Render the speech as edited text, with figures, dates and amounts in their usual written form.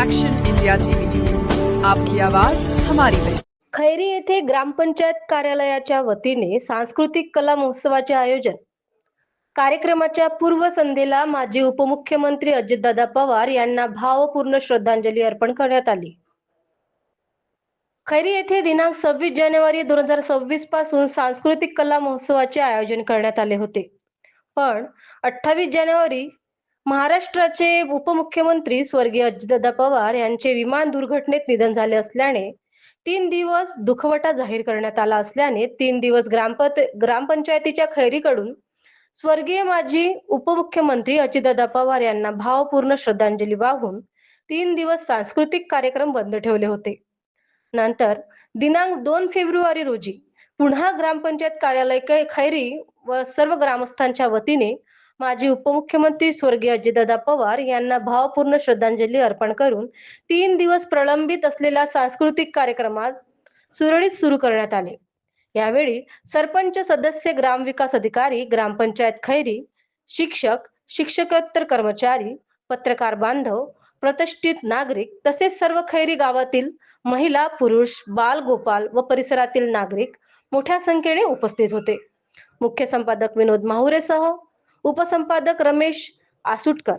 Action India TV news, आपकी आवाज हमारी पहचान। खैरी येथे ग्रामपंचायत कार्यालयाच्या वतीने सांस्कृतिक कला महोत्सवाचे आयोजन। कार्यक्रमाच्या पूर्वसंध्येला माजी उपमुख्यमंत्री अजितदादा पवार यांना भावपूर्ण श्रद्धांजली अर्पण करण्यात आली। खैरी येथे दिनांक 26 जानेवारी 2026 पासून सांस्कृतिक कला महोत्सवाचे आयोजन करण्यात आले होते, पण 28 जानेवारी महाराष्ट्राचे उपमुख्यमंत्री स्वर्गीय अजितदादा पवार यांचे विमान दुर्घटनेत निधन झाले असल्याने 3 दिवस दुखवटा जाहीर करण्यात आला असल्याने 3 दिवस ग्रामपंचायतीच्या खैरीकडून स्वर्गीय माजी उपमुख्यमंत्री अजितदादा पवार यांना भावपूर्ण श्रद्धांजली वाहून 3 दिवस सांस्कृतिक कार्यक्रम बंद ठेवले होते। नंतर दिनांक 2 फेब्रुवारी रोजी पुन्हा ग्रामपंचायत कार्यालय खैरी व सर्व ग्रामस्थांच्या वतीने माजी उपमुख्यमंत्री स्वर्गीय अजितदादा पवार यांना भावपूर्ण श्रद्धांजली अर्पण करून 3 दिवस प्रलंबित असलेल्या सांस्कृतिक कार्यक्रमात सुरळीत सुरू करण्यात आले। यावेळी सरपंच सदस्य, ग्रामविकास अधिकारी, ग्रामपंचायत खैरी, शिक्षक, शिक्षकेतर कर्मचारी, पत्रकार बांधव, प्रतिष्ठित नागरिक तसेच सर्व खैरी गावातील महिला, पुरुष, बाल, गोपाल व परिसरातील नागरिक मोठ्या संख्येने उपस्थित होते। मुख्य संपादक विनोद माहुरेसह उपसंपादक रमेश आसुटकर,